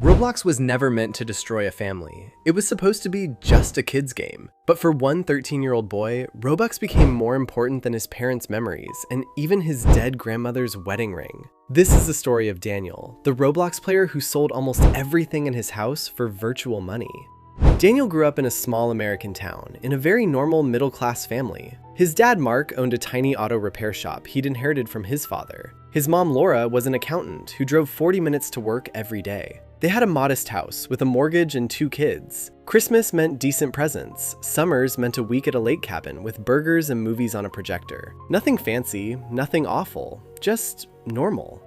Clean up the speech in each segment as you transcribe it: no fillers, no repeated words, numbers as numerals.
Roblox was never meant to destroy a family. It was supposed to be just a kid's game. But for one 13-year-old boy, Robux became more important than his parents' memories, and even his dead grandmother's wedding ring. This is the story of Daniel, the Roblox player who sold almost everything in his house for virtual money. Daniel grew up in a small American town, in a very normal middle-class family. His dad, Mark, owned a tiny auto repair shop he'd inherited from his father. His mom, Laura, was an accountant who drove 40 minutes to work every day. They had a modest house with a mortgage and 2 kids. Christmas meant decent presents. Summers meant a week at a lake cabin with burgers and movies on a projector. Nothing fancy, nothing awful, just normal.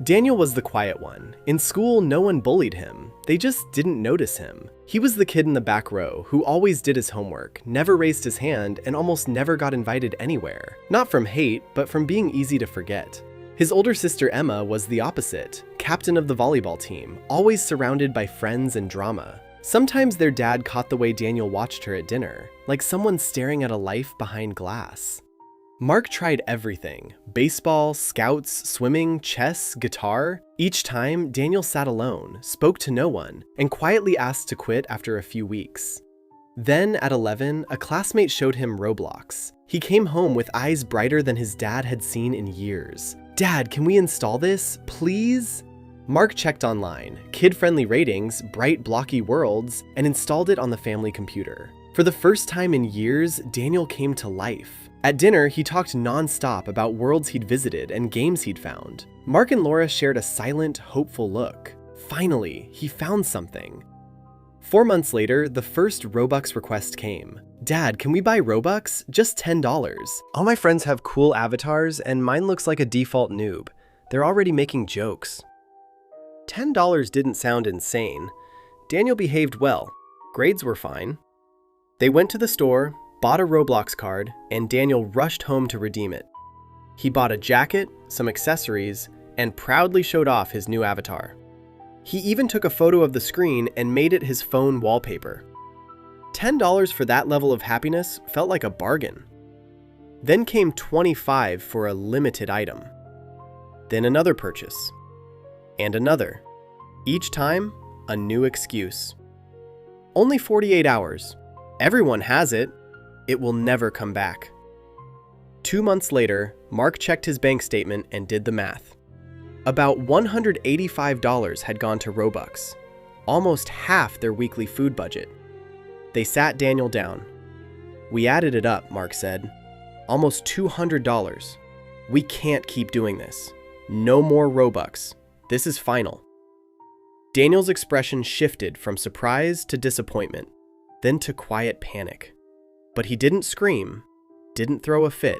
Daniel was the quiet one. In school, no one bullied him. They just didn't notice him. He was the kid in the back row who always did his homework, never raised his hand, and almost never got invited anywhere. Not from hate, but from being easy to forget. His older sister Emma was the opposite, captain of the volleyball team, always surrounded by friends and drama. Sometimes their dad caught the way Daniel watched her at dinner, like someone staring at a life behind glass. Mark tried everything: baseball, scouts, swimming, chess, guitar. Each time, Daniel sat alone, spoke to no one, and quietly asked to quit after a few weeks. Then, at 11, a classmate showed him Roblox. He came home with eyes brighter than his dad had seen in years. "Dad, can we install this, please?" Mark checked online, kid-friendly ratings, bright blocky worlds, and installed it on the family computer. For the first time in years, Daniel came to life. At dinner, he talked non-stop about worlds he'd visited and games he'd found. Mark and Laura shared a silent, hopeful look. Finally, he found something. 4 months later, the first Robux request came. "Dad, can we buy Robux? Just $10. All my friends have cool avatars, and mine looks like a default noob. They're already making jokes." $10 didn't sound insane. Daniel behaved well. Grades were fine. They went to the store, bought a Roblox card, and Daniel rushed home to redeem it. He bought a jacket, some accessories, and proudly showed off his new avatar. He even took a photo of the screen and made it his phone wallpaper. $10 for that level of happiness felt like a bargain. Then came $25 for a limited item. Then another purchase. And another. Each time, a new excuse. Only 48 hours. Everyone has it. It will never come back. 2 months later, Mark checked his bank statement and did the math. About $185 had gone to Robux, almost half their weekly food budget. They sat Daniel down. "We added it up," Mark said. "Almost $200. We can't keep doing this. No more Robux. This is final." Daniel's expression shifted from surprise to disappointment, then to quiet panic. But he didn't scream, didn't throw a fit.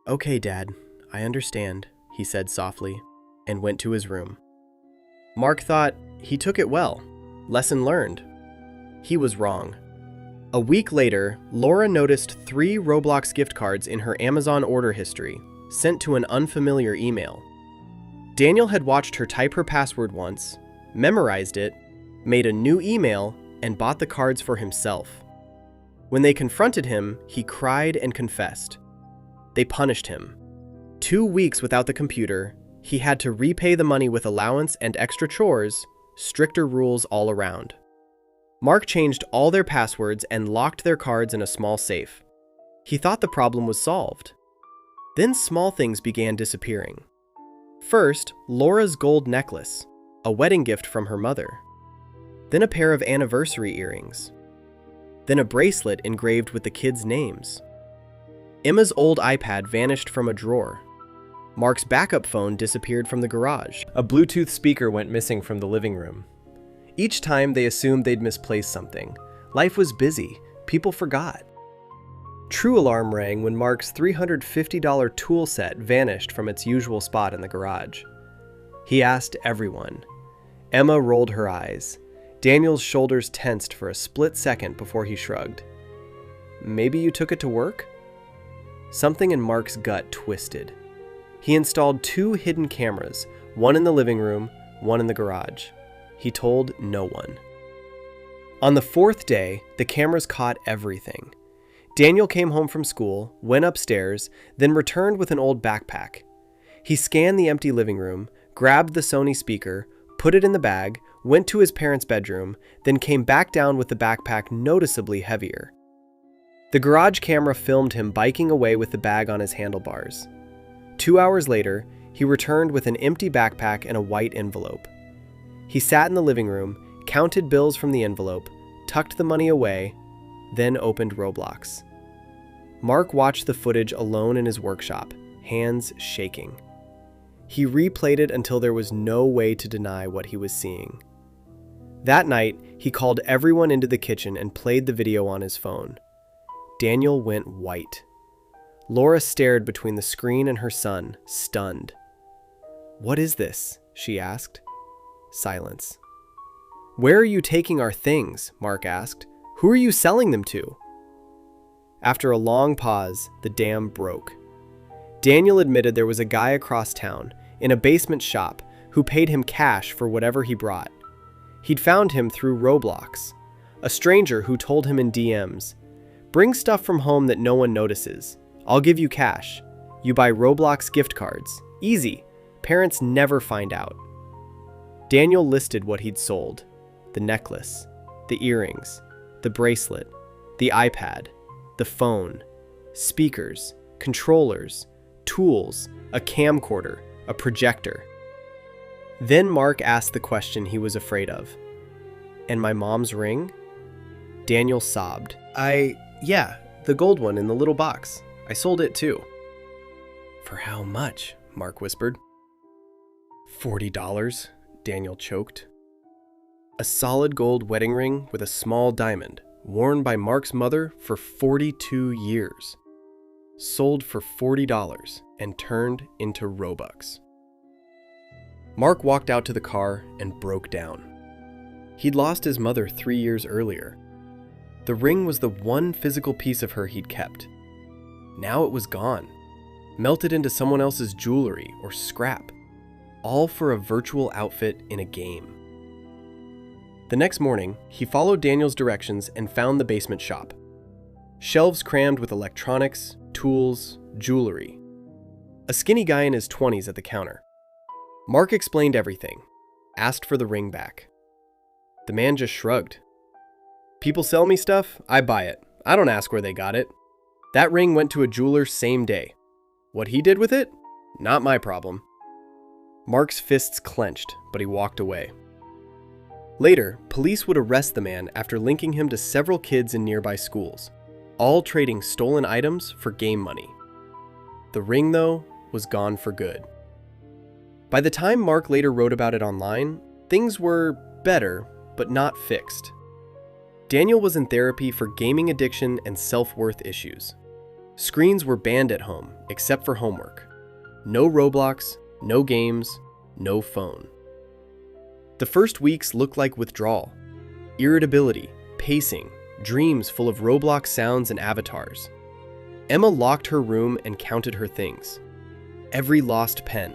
"Okay, Dad, I understand," he said softly, and went to his room. Mark thought he took it well. Lesson learned. He was wrong. A week later, Laura noticed 3 Roblox gift cards in her Amazon order history, sent to an unfamiliar email. Daniel had watched her type her password once, memorized it, made a new email, and bought the cards for himself. When they confronted him, he cried and confessed. They punished him. 2 weeks without the computer, he had to repay the money with allowance and extra chores, stricter rules all around. Mark changed all their passwords and locked their cards in a small safe. He thought the problem was solved. Then small things began disappearing. First, Laura's gold necklace, a wedding gift from her mother. Then a pair of anniversary earrings. Then a bracelet engraved with the kids' names. Emma's old iPad vanished from a drawer. Mark's backup phone disappeared from the garage. A Bluetooth speaker went missing from the living room. Each time they assumed they'd misplaced something. Life was busy. People forgot. True alarm rang when Mark's $350 tool set vanished from its usual spot in the garage. He asked everyone. Emma rolled her eyes. Daniel's shoulders tensed for a split second before he shrugged. "Maybe you took it to work?" Something in Mark's gut twisted. He installed 2 hidden cameras, one in the living room, one in the garage. He told no one. On the 4th day, the cameras caught everything. Daniel came home from school, went upstairs, then returned with an old backpack. He scanned the empty living room, grabbed the Sony speaker, put it in the bag, went to his parents' bedroom, then came back down with the backpack noticeably heavier. The garage camera filmed him biking away with the bag on his handlebars. 2 hours later, he returned with an empty backpack and a white envelope. He sat in the living room, counted bills from the envelope, tucked the money away, then opened Roblox. Mark watched the footage alone in his workshop, hands shaking. He replayed it until there was no way to deny what he was seeing. That night, he called everyone into the kitchen and played the video on his phone. Daniel went white. Laura stared between the screen and her son, stunned. "What is this?" she asked. Silence. "Where are you taking our things?" Mark asked. "Who are you selling them to?" After a long pause, the dam broke. Daniel admitted there was a guy across town, in a basement shop, who paid him cash for whatever he brought. He'd found him through Roblox. A stranger who told him in DMs, "Bring stuff from home that no one notices. I'll give you cash. You buy Roblox gift cards. Easy. Parents never find out." Daniel listed what he'd sold: the necklace, the earrings, the bracelet, the iPad, the phone, speakers, controllers, tools, a camcorder, a projector. Then Mark asked the question he was afraid of. "And my mom's ring?" Daniel sobbed. Yeah, the gold one in the little box. I sold it too." "For how much?" Mark whispered. $40, Daniel choked. A solid gold wedding ring with a small diamond, worn by Mark's mother for 42 years. Sold for $40 and turned into Robux. Mark walked out to the car and broke down. He'd lost his mother 3 years earlier. The ring was the one physical piece of her he'd kept. Now it was gone, melted into someone else's jewelry or scrap, all for a virtual outfit in a game. The next morning, he followed Daniel's directions and found the basement shop. Shelves crammed with electronics, tools, jewelry. A skinny guy in his 20s at the counter. Mark explained everything, asked for the ring back. The man just shrugged. "People sell me stuff, I buy it. I don't ask where they got it. That ring went to a jeweler same day. What he did with it? Not my problem." Mark's fists clenched, but he walked away. Later, police would arrest the man after linking him to several kids in nearby schools, all trading stolen items for game money. The ring, though, was gone for good. By the time Mark later wrote about it online, things were better, but not fixed. Daniel was in therapy for gaming addiction and self-worth issues. Screens were banned at home, except for homework. No Roblox, no games, no phone. The first weeks looked like withdrawal, irritability, pacing, dreams full of Roblox sounds and avatars. Emma locked her room and counted her things. Every lost pen,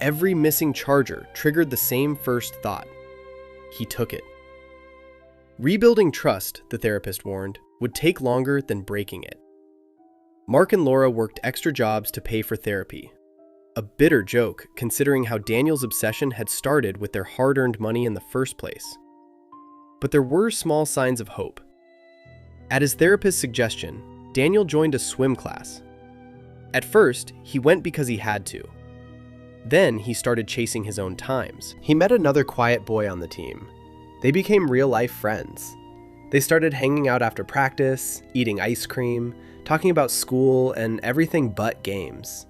every missing charger triggered the same first thought. He took it. Rebuilding trust, the therapist warned, would take longer than breaking it. Mark and Laura worked extra jobs to pay for therapy. A bitter joke, considering how Daniel's obsession had started with their hard-earned money in the first place. But there were small signs of hope. At his therapist's suggestion, Daniel joined a swim class. At first, he went because he had to. Then he started chasing his own times. He met another quiet boy on the team. They became real-life friends. They started hanging out after practice, eating ice cream, talking about school, and everything but games.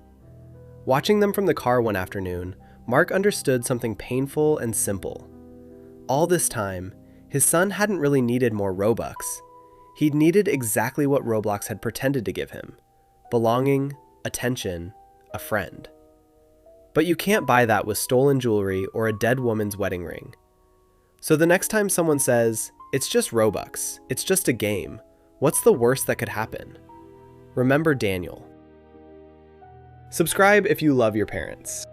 Watching them from the car one afternoon, Mark understood something painful and simple. All this time, his son hadn't really needed more Robux. He'd needed exactly what Roblox had pretended to give him: belonging, attention, a friend. But you can't buy that with stolen jewelry or a dead woman's wedding ring. So the next time someone says, "It's just Robux, it's just a game, what's the worst that could happen?" Remember Daniel. Subscribe if you love your parents.